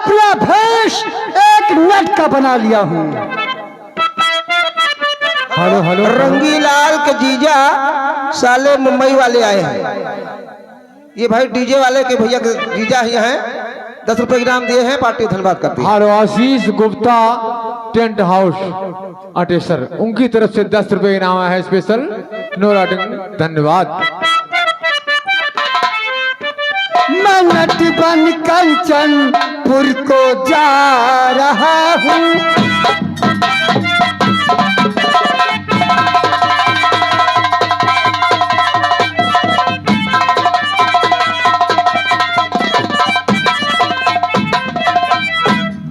अपना भेष एक नट का बना लिया हूँ। हेलो हेलो रंगीलाल के जीजा साले मुंबई वाले आए हैं। ये भाई डीजे वाले के भैया के जीजा ही हैं। 10 रुपए इनाम दिए हैं, पार्टी धन्यवाद करती है। Hello Ashish Gupta tent house अटेसर, उनकी तरफ से 10 रुपए इनाम है स्पेशल। नो राटिंग, धन्यवाद। मैं नट बन कंचनपुर को जा रहा हूँ।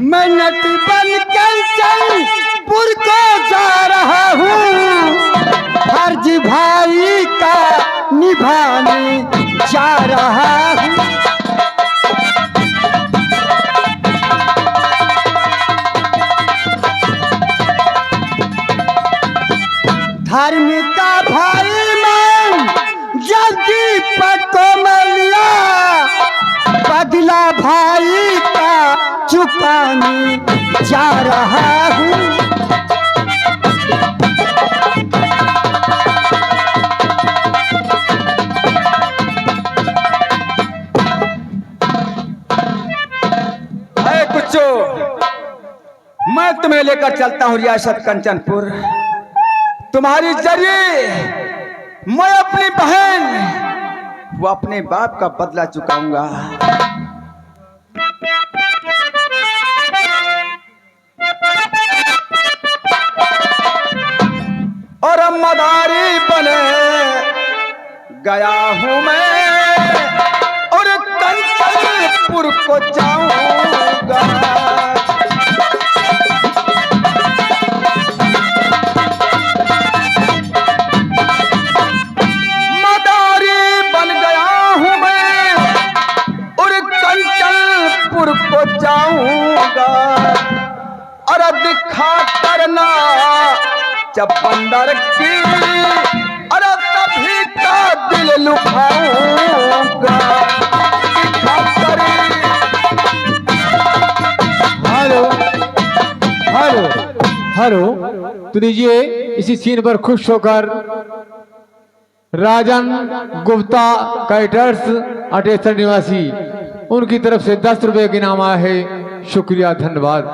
मैं नट बन कंचनपुर को जा रहा हूँ। फर्ज भाई का निभाने जा रहा हूँ। धर्म का भाई मैं जल्दी पको लिया, बदला भाई का चुकाने जा रहा हूँ। अरे कुछो, मैं तुम्हें लेकर चलता हूँ रियासत कंचनपुर। तुम्हारी जरिए मैं अपनी बहन वो अपने बाप का बदला चुकाऊंगा। और अब मदारी बने गया हूं मैं और कंचनपुर को जाऊंगा। को जाऊंगा और दिखा करना जब बंदर की और तभी का दिल लुभाऊंगा। दिखा कर हेलो हेलो हेलो, तो लीजिए इसी सीन पर खुश होकर राजन गुप्ता कैटर्स अटेसर निवासी, उनकी तरफ से 10 रुपए की इनाम आया है। शुक्रिया, धन्यवाद।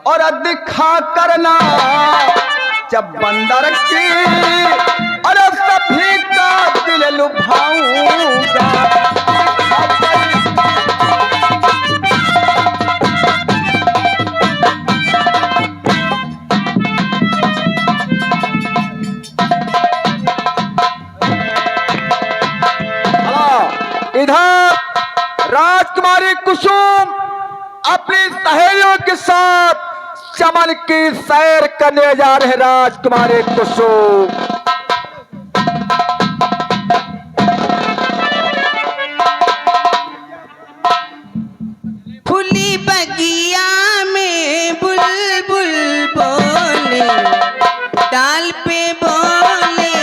और दिखा करना जब बंदर की और सभी का दिल लुभाऊंगा। इधर राजकुमारी कुसुम अपनी सहेलियों के साथ चमन की सैर करने जा रहे। राजकुमारी कुसुम खुली बगिया में बुलबुल बोले, डाल पे बोले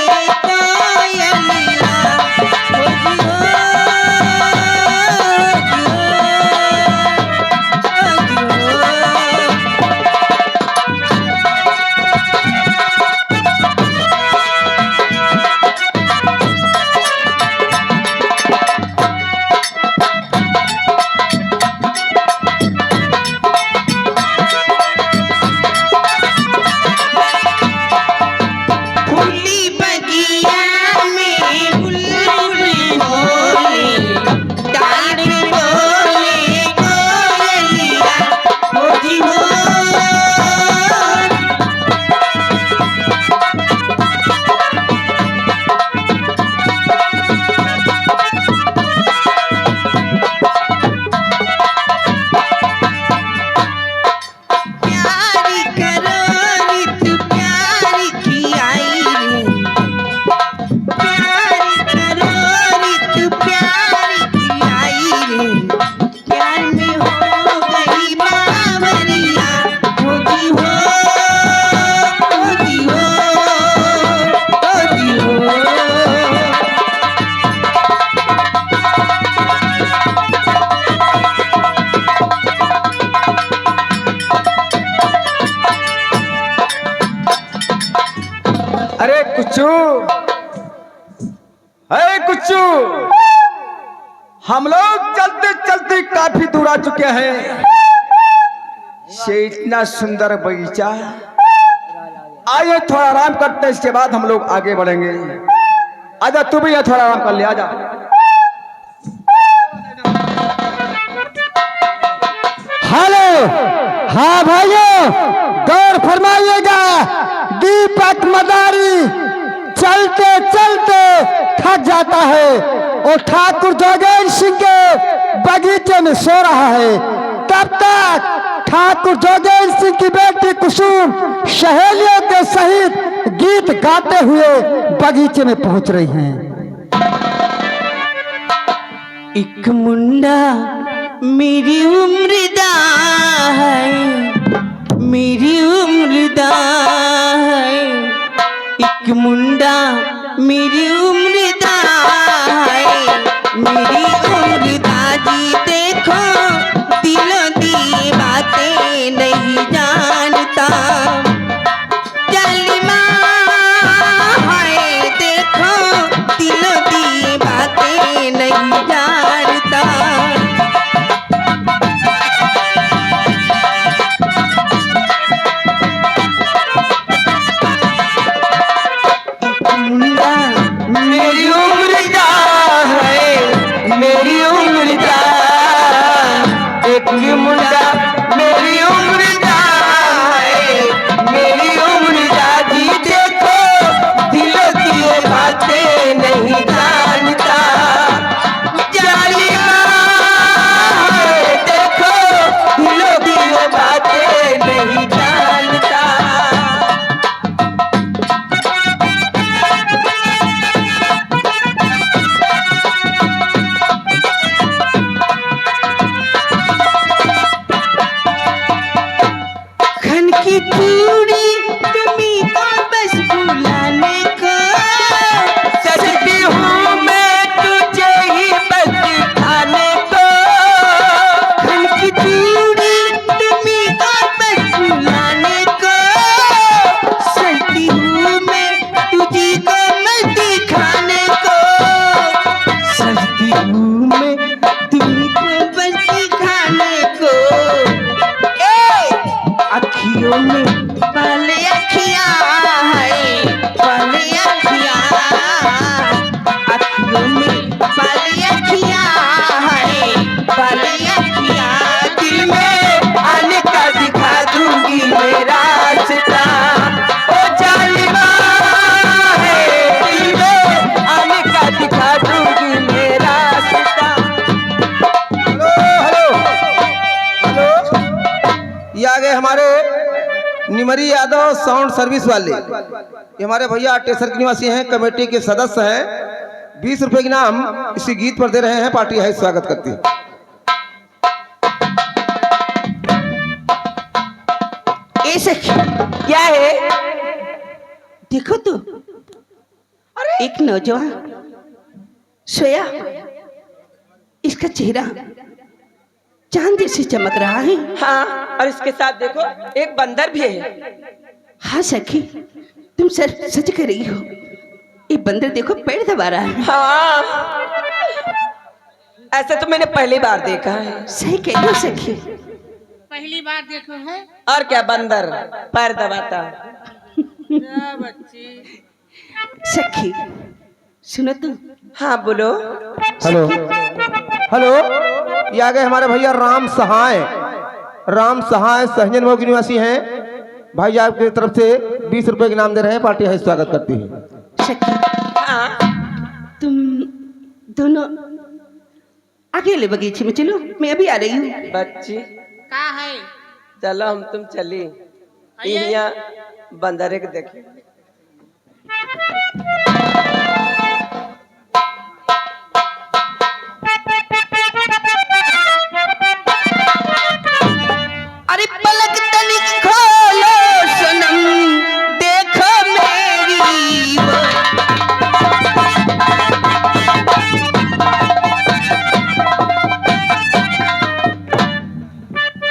कोयलिया। हम लोग चलते चलते काफी दूर आ चुके हैं। ये इतना सुंदर बगीचा, आइए थोड़ा आराम करते हैं, इसके बाद हम लोग आगे बढ़ेंगे। आजा तू भी थोड़ा आराम कर ले, आजा। हेलो, हाँ भाइयों, गौर फरमाइएगा। दीपक मदारी चलते चलते थक जाता है और ठाकुर जोगेंद्र सिंह के बगीचे में सो रहा है। तब तक ठाकुर जोगेंद्र सिंह की बेटी कुसुम सहेलियों के सहित गीत गाते हुए बगीचे में पहुंच रही हैं। एक मुंडा मेरी उम्र दा है, मेरी उम्र दा है। एक मुंडा मेरी उम्र दा है, मेरी उम्र दा। जी देखो दिलों दी बातें नहीं जानता, जालिमा है। देखो दिलों दी बातें नहीं जानता। मेरी उम्र का है, मेरी उम्र का एक मुंडा, मेरी उम्र का है, मेरी उम्र का। जी देखो दिलों की बातें नहीं जानता, जालिमा है। देखो दिलों की बातें नहीं जानता। खन की चूड़ी तुम्हीं को बस बुलाने को, सजती हूँ मैं तुझे ही बस दिखाने को। खन की चूड़ी तुम्हीं को बस बुलाने को। सजती हूँ मैं तुझी को मैं दिखाने को। सजती हूँ मैं तुम्हीं को बस दिखाने को। अखियों में पहले अखियाँ है, पहले अखियाँ। अखियों में पहले अखियाँ है, पहले अखियाँ। दिल में आने का दिखा दूंगी मेरा रास्ता, ओ जालिमा है। दिल में आने का दिखा दूंगी मेरा रास्ता। हेलो हेलो हेलो, ये आ गए हमारे निमरी यादव साउंड सर्विस वाले। ये हमारे भैया अटेसर के निवासी हैं, कमेटी के सदस्य हैं। 20 रुपए के नाम इसी गीत पर दे रहे हैं। पार्टी है स्वागत करती है। ऐसे क्या है? देखो तो, एक नौजवान सोया, इसका चेहरा चांद जैसे चमक रहा है। हाँ, और इसके साथ देखो एक बंदर भी है। हाँ सखी, तुम सच कह रही हो। ये बंदर देखो पैर दबा रहा है। हाँ, ऐसे तो मैंने पहली बार देखा है। सही कह रही हो सखी। पहली बार देखो है और क्या बंदर पैर दबाता। बच्ची। सखी सुनो तुम। हाँ बोलो। हेलो हेलो, ये आ गए हमारे भैया राम सहाय। राम सहाय सहजन मऊ के निवासी हैं। भाई आपकी तरफ से 20 रुपए के नाम दे रहे हैं। पार्टी है स्वागत करती है। सखी हाँ, तुम दोनों अकेले बगीचे में चलो, मैं अभी आ रही हूँ। बच्ची का है? चलो हम तुम चली। आइए। यहाँ बंदर के देखे। अरे पलक तनिक खोलो सनम, देखो मेरी वो।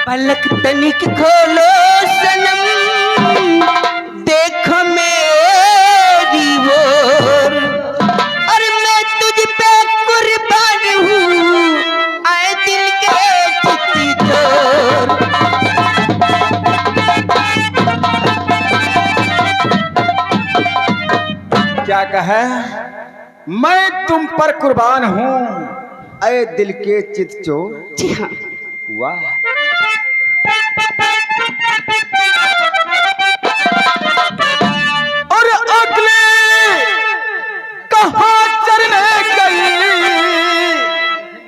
पलक तनिक खोलो सनम, देखो मेरी वो। और मैं तुझ पे कुर्बान हूँ, कहा, मैं तुम पर कुर्बान हूँ ऐ दिल के चित चोर। जी हाँ। वाह, और अगले कहाँ चरने गई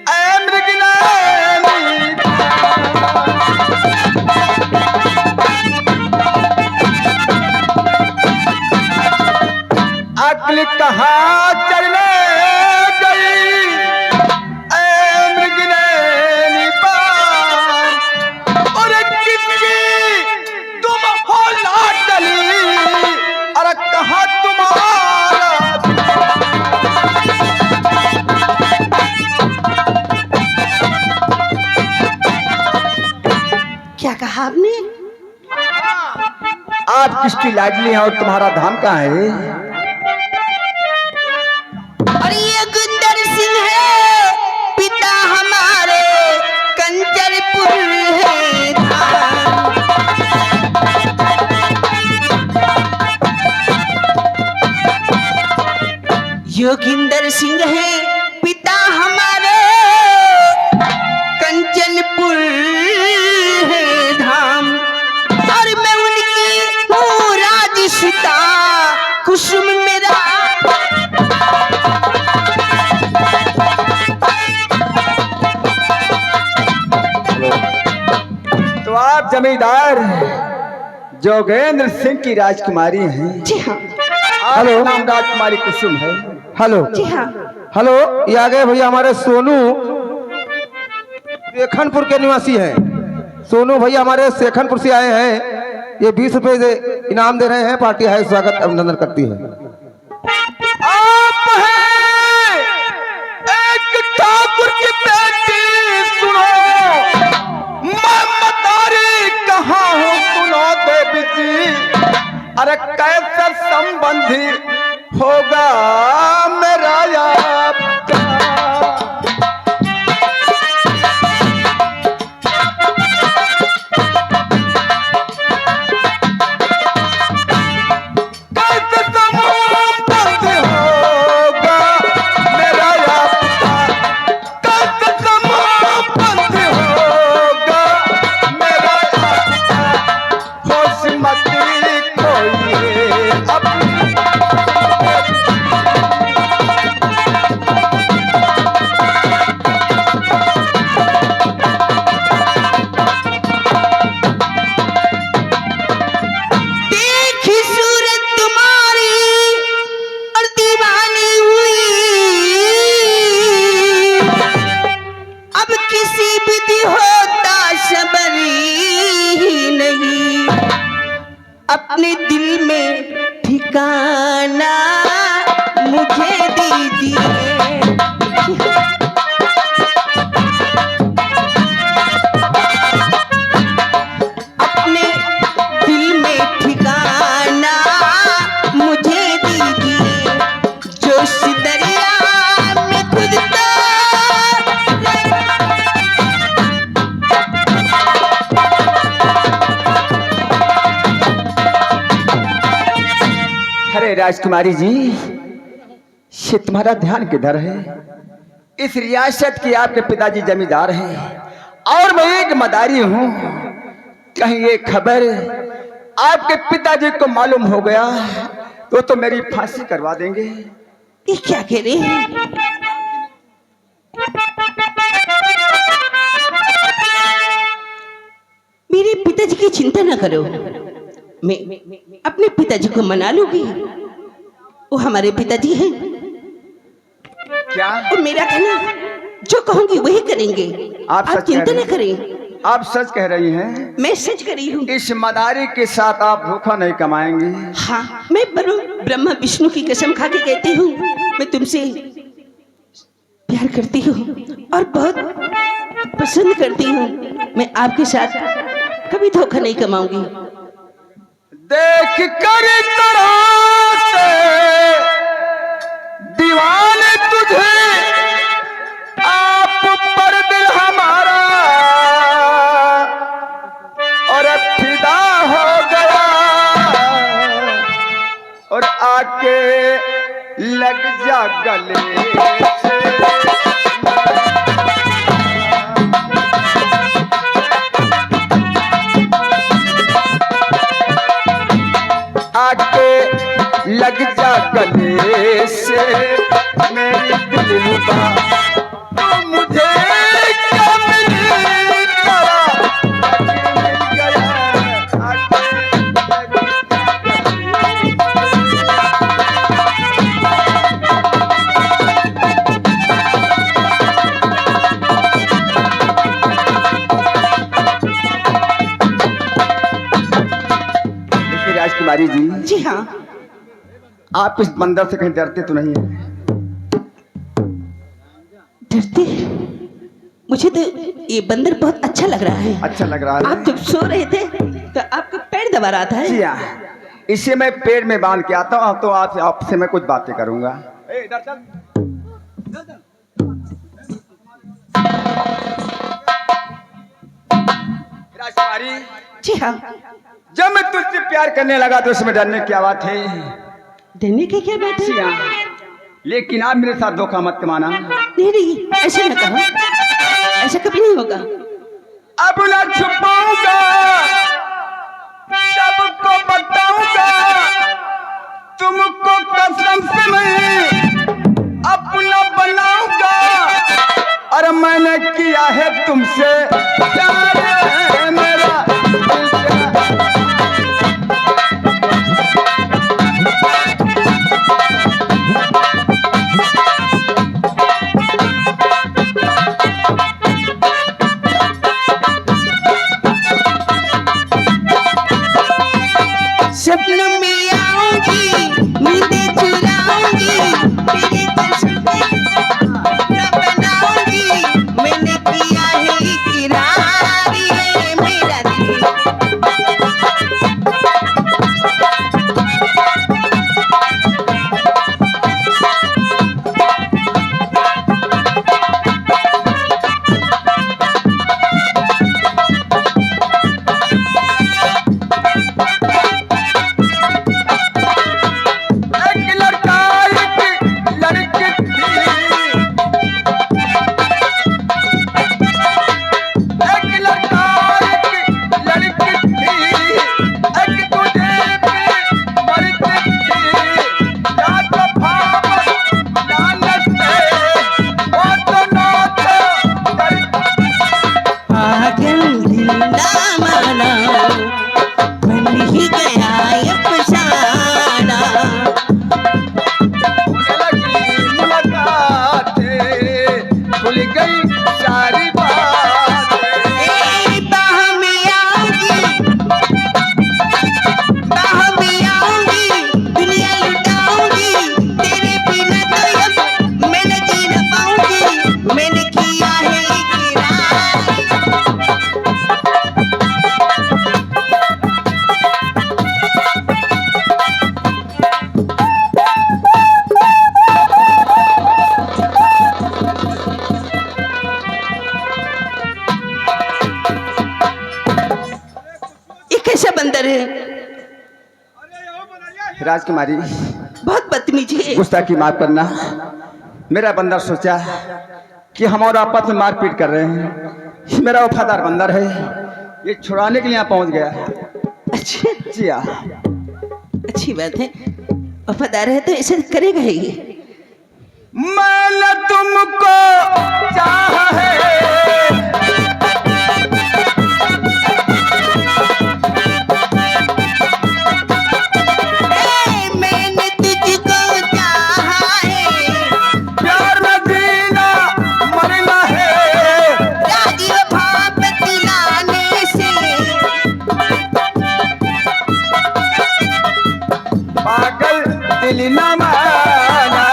ऐ मृगनयनी। अगले कहाँ चरने गई ऐ मृगनयनी पार, और किसकी तुम हो लाडली, अरे कहाँ तुम्हारा। क्या कहा आपने? आप किसकी लाडली हैं और तुम्हारा धाम कहाँ है? और ये गुंदर सिंह है, पिता हमारे कंचनपुर है धाम। योगिंदर सिंह है, पिता हमारे कंचनपुर है धाम। और मैं उनकी हूँ राजसिता, कुसुम मेरा। तो आप जमींदार जोगेंद्र सिंह की राजकुमारी हैं। जी हाँ। हेलो, नाम राजकुमारी कुसुम है। हेलो जी हाँ। हेलो, ये आ गए भैया हमारे सोनू, सेखनपुर के निवासी हैं। सोनू भैया हमारे सेखनपुर से आए हैं। ये 20 रुपए से इनाम दे रहे हैं। पार्टी है स्वागत अभिनंदन करती है। आप हैं एक ठाकुर की बेटी, सुनो मैं मतारी कहाँ हूँ सुनो देवी जी। अरे कैसे संबंधी होगा मेरा आपका। कैसे संबंधी होगा मेरा आपका, कैसे संबंधी होगा मेरा आपका। होश मती खोइए अपनी। देखी सूरत तुम्हारी और दीवानी हुई, अब किसी विधि होता सबरी ही नहीं। अपने दिल में ठिकाना मुझे दीजिए। अपने दिल में ठिकाना मुझे दीजिए, जोश दरिया में खुद को। अरे राजकुमारी जी, ये तुम्हारा ध्यान किधर है? इस रियासत के आपके पिताजी जमींदार हैं और मैं एक मदारी हूँ। कहीं ये खबर आपके पिताजी को मालूम हो गया तो मेरी फांसी करवा देंगे। ये क्या कह रहे हैं? मेरे पिताजी की चिंता न करो, मैं अपने पिताजी को मना लूंगी। वो हमारे पिताजी हैं। क्या वो मेरा कहना जो कहूंगी वही करेंगे। आप आप सच चिंता कह न रही करें। आप सच कह रही हैं? मैं सच कर रही हूँ। इस मदारी के साथ आप धोखा नहीं कमाएंगी। हाँ, मैं ब्रह्मा विष्णु की कसम खा के कहती हूँ, मैं तुमसे प्यार करती हूँ और बहुत पसंद करती हूँ। मैं आपके साथ कभी धोखा नहीं कमाऊंगी। देख कर तरह से दीवाने तुझे, आप पर दिल हमारा और फिदा हो गया। और आके गले से आके लग जा गले से मेरी दिलरुबा तू मुझे क्या मिली तेरा मिल गया आके लग देखिए राजकुमारी जी, जी हाँ, आप इस बंदर से कहीं डरते तो नहीं हैं? डरते? मुझे तो ये बंदर बहुत अच्छा लग रहा है। अच्छा लग रहा है। आप जब सो रहे थे तो आपका पैर दबा रहा था। जी हाँ, इसे मैं पेड़ में बांध के आता हूँ तो आपसे मैं कुछ बातें करूंगा। राजकुमारी, जी हाँ। जब मैं तुझसे प्यार करने लगा तो उसमें डरने की बात है। डरने की क्या बात जी है? हाँ, लेकिन आप मेरे साथ धोखा मत माना। नहीं नहीं, ऐसा न कहो, ऐसा कभी नहीं होगा। अब ना छुपाऊंगा, सबको बताऊंगा, तुमको कसम से मैं अपना बनाऊंगा। और मैंने किया है तुमसे प्यार मेरा दिल से। सपनों में आऊंगी, नींदें चुराऊंगी, तेरे कसम न बनाऊंगी। मैंने किया है इकरार, ये मेरा दिल। एक लड़का एक लड़की थी, एक लड़का एक लड़की थी, एक तुझे पे मरती थी। या तो भाव लालच से, वो तो नाच करती। पागल दिल ना माना, बन ही गया अफसाना। लगी मुलाकातें, भूल गई सारी बातें। ए बाह में आऊंगी, बाह में आऊंगी, दुनिया लुटाऊंगी। तेरे बिना तो अब मैं न जी न पाऊंगी। मैंने किया है इकरार। ये कैसा बंदर है? राजकुमारी, बहुत बदतमीजी है। गुस्ताखी माफ करना। मेरा बंदर सोचा कि हम और आपस में मारपीट कर रहे हैं। ये मेरा वफादार बंदर है, ये छुड़ाने के लिए यहाँ पहुंच गया। अच्छा, जी हाँ, अच्छी बात है। वफादार है तो ऐसे करेगा ही। मैंने तुमको चाहा है, मैंने तुझको चाहा है, प्यार में जीना मरना है। राजी वफा बतलाने से। पागल दिल न माना,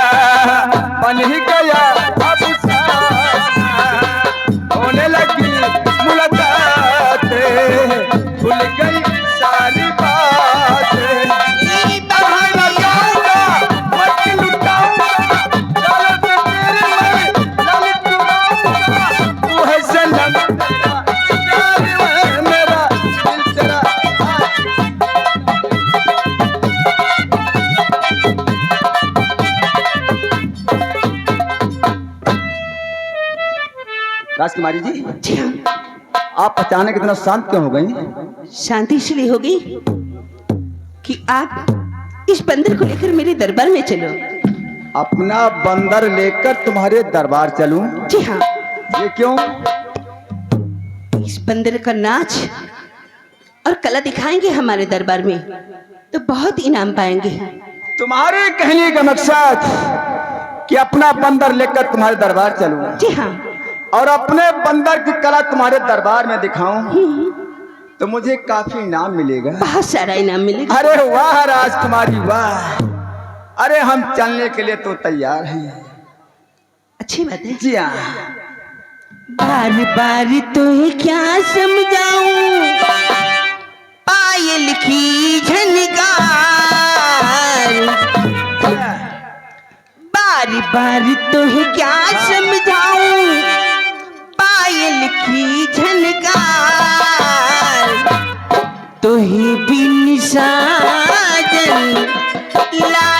बन ही गया अफसाना। राजकुमारी जी, जी हाँ। आप अचानक इतना शांत क्यों हो गई? शांति इसलिए होगी कि आप इस बंदर को लेकर मेरे दरबार में चलो। अपना बंदर लेकर तुम्हारे दरबार चलूं? जी हाँ। ये क्यों? इस बंदर का नाच और कला दिखाएंगे हमारे दरबार में तो बहुत इनाम पाएंगे। तुम्हारे कहने का मकसद कि अपना बंदर लेकर तुम्हारे दरबार चलूं जी हाँ। और अपने बंदर की कला तुम्हारे दरबार में दिखाऊं तो मुझे काफी इनाम मिलेगा। बहुत सारा इनाम मिलेगा। अरे वाह राजकुमारी वाह, अरे हम चलने के लिए तो तैयार हैं। अच्छी बात है। जी हाँ। बार बार तो क्या समझाऊं, पायल की झनकार, बार बार तो क्या समझाऊं, पायल की झनकार, तो ही बिन साजन ला